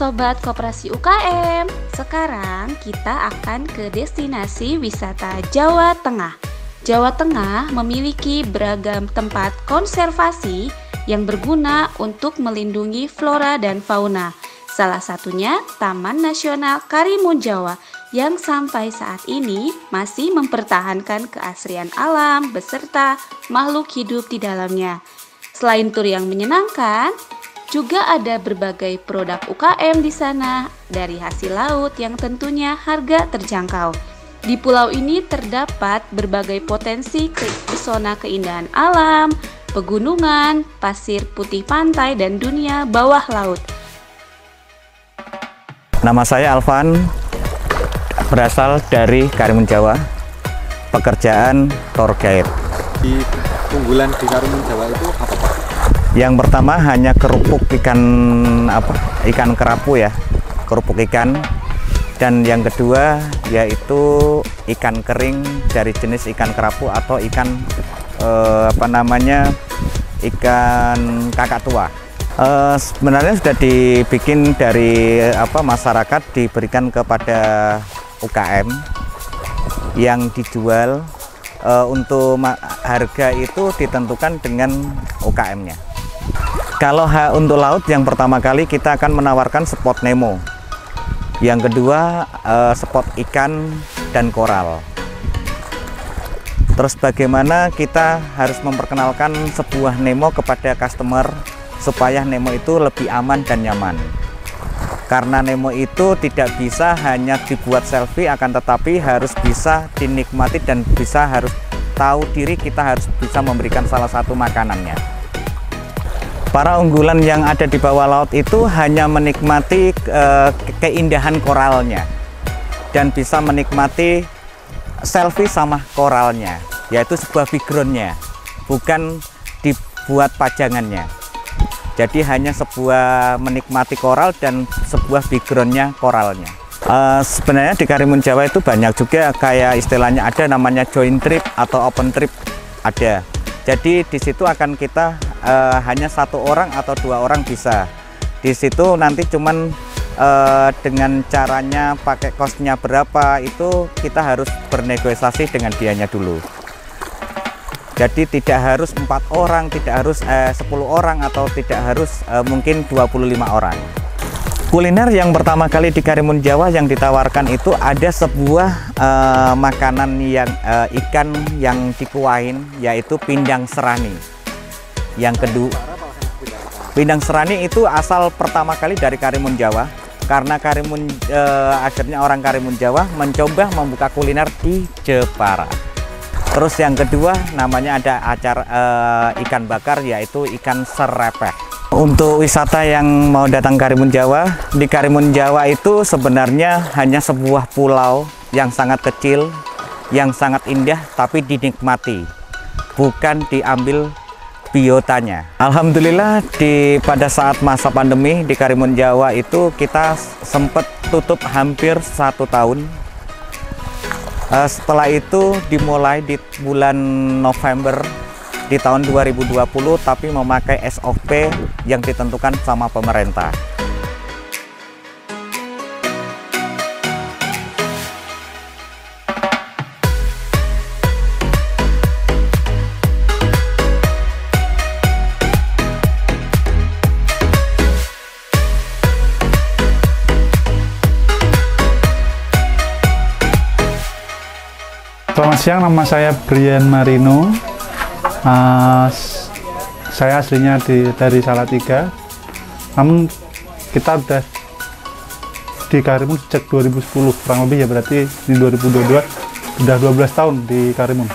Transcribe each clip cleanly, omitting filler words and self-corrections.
Sobat Koperasi UKM, sekarang kita akan ke destinasi wisata Jawa Tengah. Jawa Tengah memiliki beragam tempat konservasi yang berguna untuk melindungi flora dan fauna. Salah satunya Taman Nasional Karimun Jawa yang sampai saat ini masih mempertahankan keasrian alam beserta makhluk hidup di dalamnya. Selain tur yang menyenangkan, juga ada berbagai produk UKM di sana dari hasil laut yang tentunya harga terjangkau. Di pulau ini terdapat berbagai potensi pesona keindahan alam, pegunungan, pasir putih pantai, dan dunia bawah laut. Nama saya Alvan, berasal dari Karimun Jawa, pekerjaan tour guide. Di unggulan di Karimun Jawa itu apa Pak? Yang pertama hanya kerupuk ikan kerapu ya, kerupuk ikan. Dan yang kedua yaitu ikan kering dari jenis ikan kerapu atau ikan ikan kakak tua. Sebenarnya sudah dibikin dari masyarakat, diberikan kepada UKM yang dijual. Untuk harga itu ditentukan dengan UKM-nya. Kalau untuk laut, yang pertama kali kita akan menawarkan spot Nemo. Yang kedua spot ikan dan koral. Terus bagaimana kita harus memperkenalkan sebuah Nemo kepada customer supaya Nemo itu lebih aman dan nyaman. Karena Nemo itu tidak bisa hanya dibuat selfie, akan tetapi harus bisa dinikmati dan harus tahu diri, kita harus bisa memberikan salah satu makanannya. Para unggulan yang ada di bawah laut itu hanya menikmati keindahan koralnya dan bisa menikmati selfie sama koralnya, yaitu sebuah backgroundnya, bukan dibuat pajangannya. Jadi hanya sebuah menikmati koral dan sebuah backgroundnya koralnya. Sebenarnya di Karimun Jawa itu banyak juga kayak istilahnya ada namanya joint trip atau open trip ada. Jadi di situ akan kita hanya satu orang atau dua orang bisa. Di situ nanti cuman dengan caranya pakai kosnya berapa itu kita harus bernegosiasi dengan dianya dulu. Jadi tidak harus 4 orang, tidak harus 10 orang atau tidak harus mungkin 25 orang. Kuliner yang pertama kali di Karimun Jawa yang ditawarkan itu ada sebuah makanan yang ikan yang dikuahin, yaitu pindang serani. Yang kedua, pindang serani itu asal pertama kali dari Karimun Jawa, karena akhirnya orang Karimun Jawa mencoba membuka kuliner di Jepara. Terus yang kedua namanya ada acar ikan bakar, yaitu ikan serepeh. Untuk wisata yang mau datang Karimun Jawa, di Karimun Jawa itu sebenarnya hanya sebuah pulau yang sangat kecil, yang sangat indah, tapi dinikmati, bukan diambil biotanya. Alhamdulillah pada saat masa pandemi di Karimun Jawa itu kita sempat tutup hampir 1 tahun. Setelah itu dimulai di bulan November di tahun 2020, tapi memakai SOP yang ditentukan sama pemerintah. Selamat siang, nama saya Brian Marino. Saya aslinya dari Salatiga, namun kita udah di Karimun sejak 2010 kurang lebih ya, berarti di 2022 udah 12 tahun di Karimun.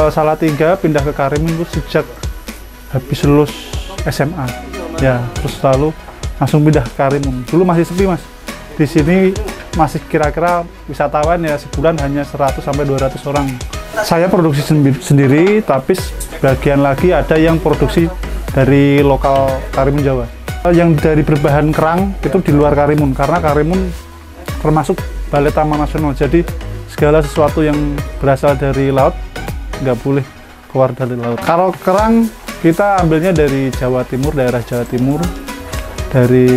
Salatiga pindah ke Karimun itu sejak habis lulus SMA ya, terus lalu langsung pindah ke Karimun. Dulu masih sepi Mas, di sini masih kira-kira wisatawan ya sebulan hanya 100 sampai 200 orang. Saya produksi sendiri, tapi bagian lagi ada yang produksi dari lokal Karimun Jawa. Yang dari berbahan kerang itu di luar Karimun, karena Karimun termasuk Balai Taman Nasional. Jadi segala sesuatu yang berasal dari laut nggak boleh keluar dari laut. Kalau kerang kita ambilnya dari Jawa Timur, daerah Jawa Timur, dari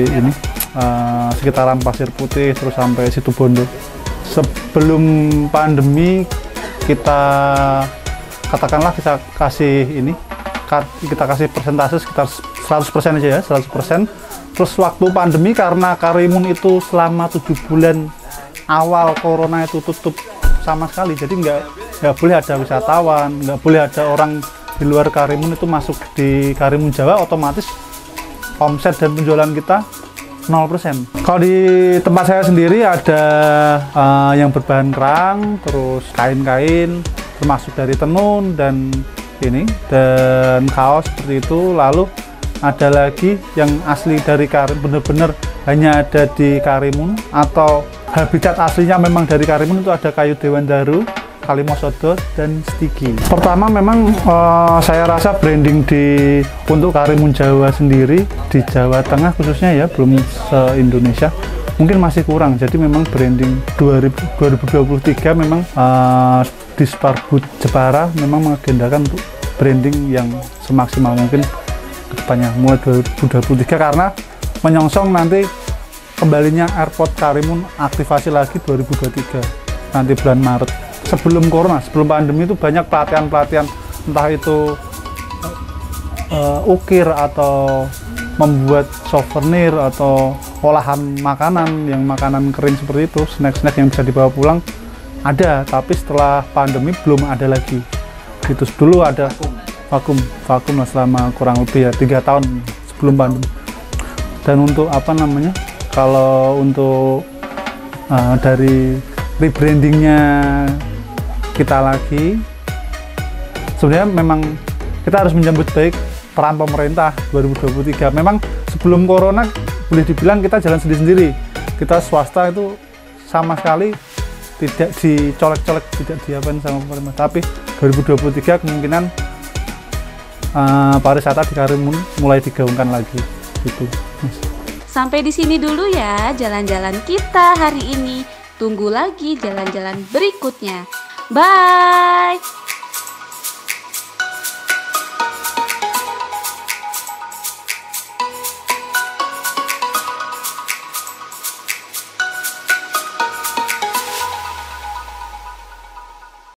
ini sekitaran Pasir Putih terus sampai Situbondo. Sebelum pandemi kita katakanlah kita kasih persentase sekitar 100% aja ya, 100%. Terus waktu pandemi karena Karimun itu selama 7 bulan awal corona itu tutup sama sekali, jadi nggak boleh ada wisatawan, nggak boleh ada orang di luar Karimun itu masuk di Karimun Jawa, otomatis omset dan penjualan kita 0%. Kalau di tempat saya sendiri ada yang berbahan kerang, terus kain-kain termasuk dari tenun dan kaos seperti itu. Lalu ada lagi yang asli dari Karimun, benar-benar hanya ada di Karimun, atau habitat aslinya memang dari Karimun itu ada kayu dewandaru, kalimosodot, dan stigi. Pertama memang saya rasa branding untuk Karimun Jawa sendiri di Jawa Tengah khususnya ya, belum se-Indonesia, mungkin masih kurang. Jadi memang branding 2023 memang di Sparbud Jepara memang mengagendakan untuk branding yang semaksimal mungkin ke depannya mulai 2023, karena menyongsong nanti kembalinya Airport Karimun aktivasi lagi 2023 nanti bulan Maret. Sebelum corona, sebelum pandemi itu banyak pelatihan-pelatihan, entah itu ukir atau membuat souvenir atau olahan makanan yang makanan kering seperti itu, snack-snack yang bisa dibawa pulang ada, tapi setelah pandemi belum ada lagi. Itu dulu ada vakum lah selama kurang lebih ya 3 tahun sebelum pandemi. Dan untuk kalau untuk dari rebrandingnya kita lagi, sebenarnya memang kita harus menyambut baik peran pemerintah 2023. Memang sebelum corona boleh dibilang kita jalan sendiri-sendiri, kita swasta itu sama sekali tidak dicolek-colek, tidak diapain sama pemerintah. Tapi 2023 kemungkinan pariwisata di Karimun mulai digaungkan lagi gitu. Sampai di sini dulu ya jalan-jalan kita hari ini. Tunggu lagi jalan-jalan berikutnya. Bye.